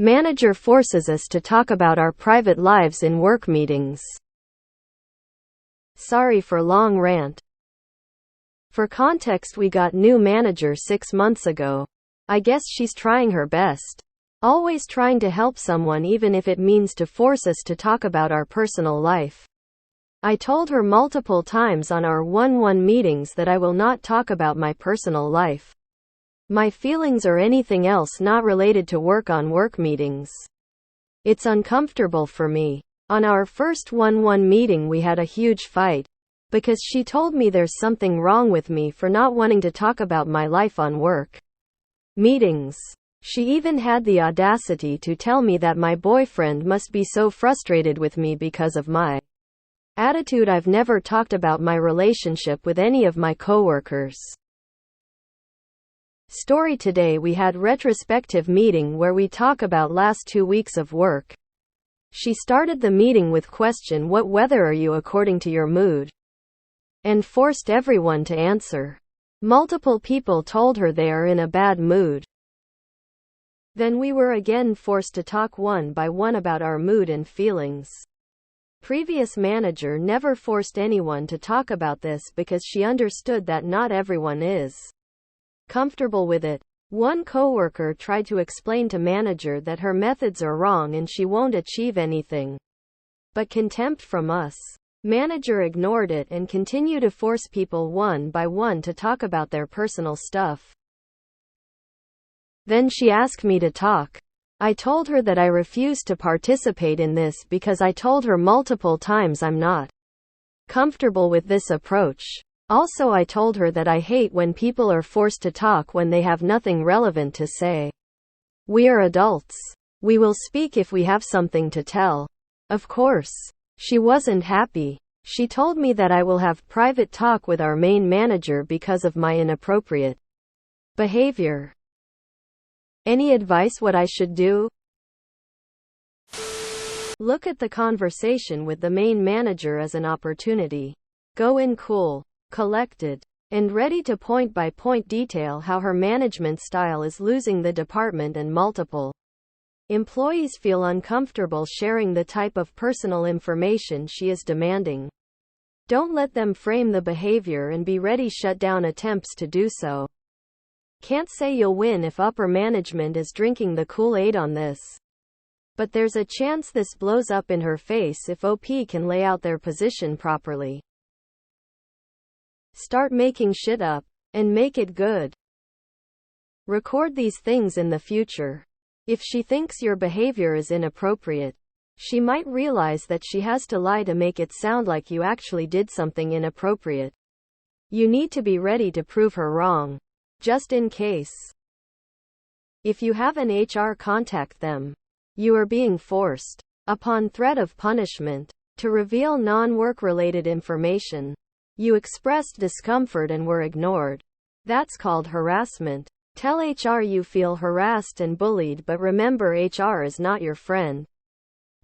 Manager forces us to talk about our private lives in work meetings. Sorry for long rant. For context, we got new manager 6 months ago. I guess she's trying her best. Always trying to help someone even if it means to force us to talk about our personal life. I told her multiple times on our one-on-one meetings that I will not talk about my personal life, my feelings or anything else not related to work on work meetings. It's uncomfortable for me. On our first one-on-one meeting we had a huge fight, because she told me there's something wrong with me for not wanting to talk about my life on work meetings. She even had the audacity to tell me that my boyfriend must be so frustrated with me because of my attitude. I've never talked about my relationship with any of my coworkers. Story: today we had retrospective meeting where we talk about last 2 weeks of work. She started the meeting with question, what weather are you according to your mood? And forced everyone to answer. Multiple people told her they are in a bad mood. Then we were again forced to talk one by one about our mood and feelings. Previous manager never forced anyone to talk about this because she understood that not everyone is comfortable with it. One coworker tried to explain to manager that her methods are wrong and she won't achieve anything but contempt from us. Manager ignored it and continued to force people one by one to talk about their personal stuff. Then she asked me to talk. I told her that I refused to participate in this because I told her multiple times I'm not comfortable with this approach. Also, I told her that I hate when people are forced to talk when they have nothing relevant to say. We are adults. We will speak if we have something to tell. Of course. She wasn't happy. She told me that I will have private talk with our main manager because of my inappropriate behavior. Any advice what I should do? Look at the conversation with the main manager as an opportunity. Go in cool, collected, and ready to point by point detail how her management style is losing the department and multiple employees feel uncomfortable sharing the type of personal information she is demanding. Don't let them frame the behavior and be ready shut down attempts to do so. Can't say you'll win if upper management is drinking the Kool-Aid on this. But there's a chance this blows up in her face if OP can lay out their position properly. Start making shit up, and make it good. Record these things in the future. If she thinks your behavior is inappropriate, she might realize that she has to lie to make it sound like you actually did something inappropriate. You need to be ready to prove her wrong. Just in case. If you have an HR, contact them. You are being forced, upon threat of punishment, to reveal non-work related information. You expressed discomfort and were ignored. That's called harassment. Tell HR you feel harassed and bullied, but remember HR is not your friend.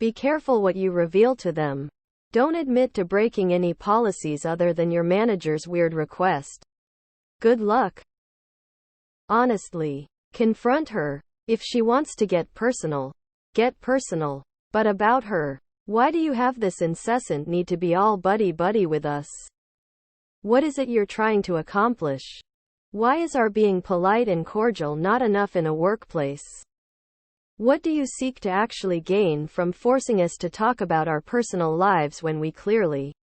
Be careful what you reveal to them. Don't admit to breaking any policies other than your manager's weird request. Good luck. Honestly, confront her. If she wants to get personal, get personal. But about her, why do you have this incessant need to be all buddy-buddy with us? What is it you're trying to accomplish? Why is our being polite and cordial not enough in a workplace? What do you seek to actually gain from forcing us to talk about our personal lives when we clearly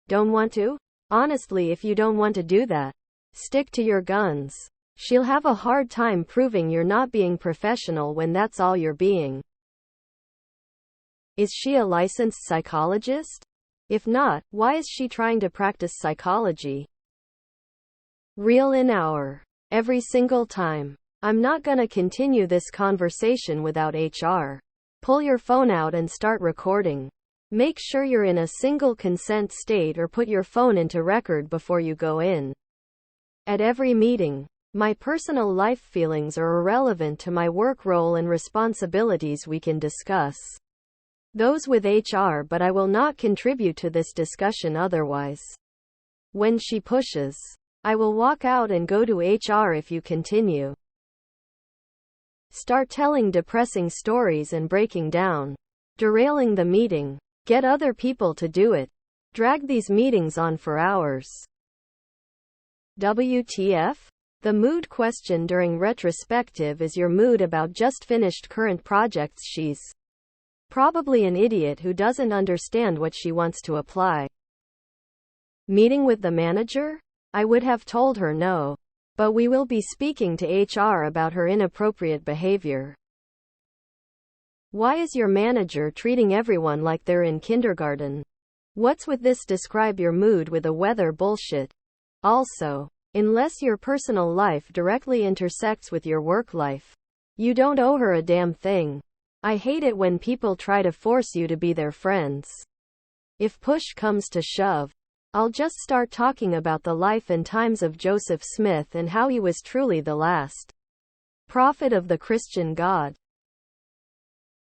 don't want to? Honestly, if you don't want to do that, stick to your guns. She'll have a hard time proving you're not being professional when that's all you're being. Is she a licensed psychologist? If not, why is she trying to practice psychology? Real in hour. Every single time. I'm not gonna continue this conversation without HR. Pull your phone out and start recording. Make sure you're in a single consent state or put your phone into record before you go in. At every meeting, my personal life feelings are irrelevant to my work role and responsibilities. We can discuss those with HR, but I will not contribute to this discussion otherwise. When she pushes, I will walk out and go to HR if you continue. Start telling depressing stories and breaking down. Derailing the meeting. Get other people to do it. Drag these meetings on for hours. WTF? The mood question during retrospective is your mood about just finished current projects. She's probably an idiot who doesn't understand what she wants to apply. Meeting with the manager? I would have told her no. But we will be speaking to HR about her inappropriate behavior. Why is your manager treating everyone like they're in kindergarten? What's with this describe your mood with a weather bullshit? Also, unless your personal life directly intersects with your work life, you don't owe her a damn thing. I hate it when people try to force you to be their friends. If push comes to shove, I'll just start talking about the life and times of Joseph Smith and how he was truly the last prophet of the Christian God.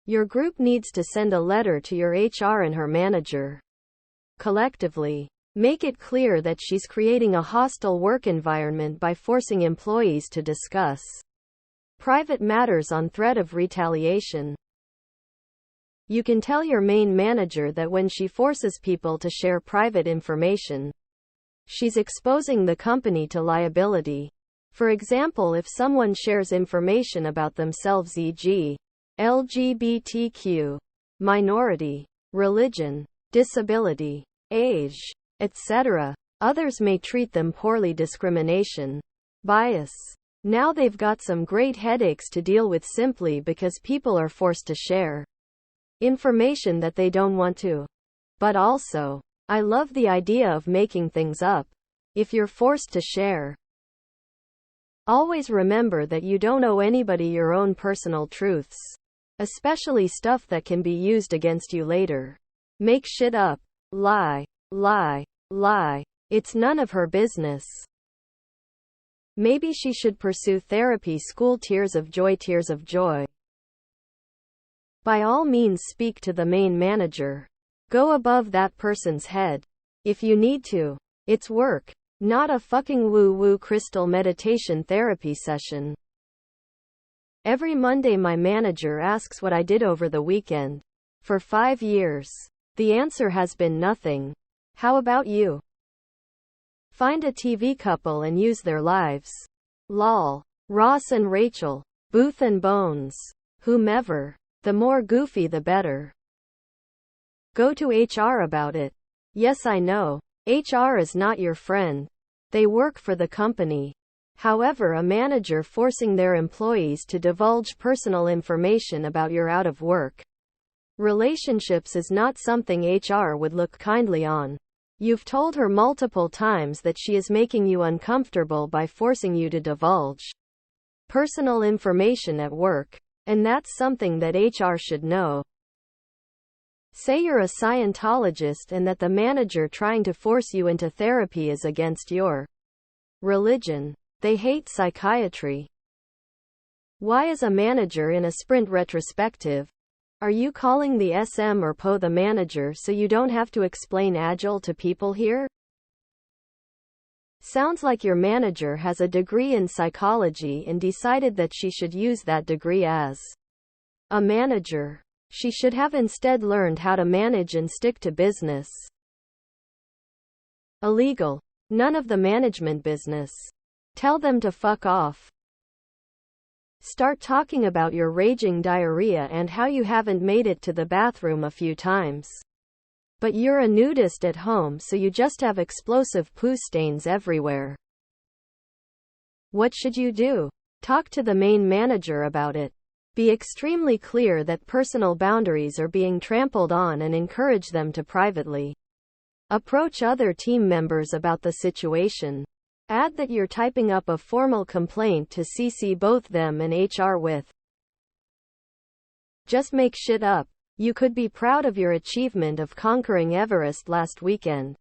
Your group needs to send a letter to your HR and her manager. Collectively, make it clear that she's creating a hostile work environment by forcing employees to discuss private matters on threat of retaliation. You can tell your main manager that when she forces people to share private information, she's exposing the company to liability. For example, if someone shares information about themselves, e.g., LGBTQ, minority, religion, disability, age, etc., others may treat them poorly. Discrimination, bias. Now they've got some great headaches to deal with simply because people are forced to share information that they don't want to. But also, I love the idea of making things up if you're forced to share. Always remember that you don't owe anybody your own personal truths, especially stuff that can be used against you later. Make shit up. Lie. Lie. Lie. It's none of her business. Maybe she should pursue therapy school. Tears of joy. Tears of joy. By all means speak to the main manager. Go above that person's head. If you need to. It's work, not a fucking woo-woo crystal meditation therapy session. Every Monday my manager asks what I did over the weekend. For 5 years. The answer has been nothing. How about you? Find a TV couple and use their lives. Lol. Ross and Rachel. Booth and Bones. Whomever. The more goofy the better. Go to HR about it. Yes, I know. HR is not your friend. They work for the company. However, a manager forcing their employees to divulge personal information about your out of work relationships is not something HR would look kindly on. You've told her multiple times that she is making you uncomfortable by forcing you to divulge personal information at work. And that's something that HR should know. Say you're a Scientologist and that the manager trying to force you into therapy is against your religion. They hate psychiatry. Why is a manager in a sprint retrospective? Are you calling the SM or PO the manager so you don't have to explain Agile to people here? Sounds like your manager has a degree in psychology and decided that she should use that degree as a manager. She should have instead learned how to manage and stick to business. Illegal. None of the management business. Tell them to fuck off. Start talking about your raging diarrhea and how you haven't made it to the bathroom a few times. But you're a nudist at home, so you just have explosive poo stains everywhere. What should you do? Talk to the main manager about it. Be extremely clear that personal boundaries are being trampled on and encourage them to privately approach other team members about the situation. Add that you're typing up a formal complaint to CC both them and HR with. Just make shit up. You could be proud of your achievement of conquering Everest last weekend.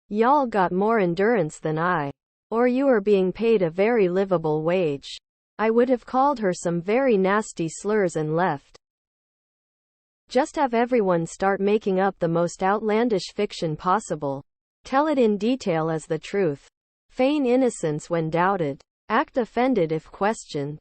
Y'all got more endurance than I. Or you are being paid a very livable wage. I would have called her some very nasty slurs and left. Just have everyone start making up the most outlandish fiction possible. Tell it in detail as the truth. Feign innocence when doubted. Act offended if questioned.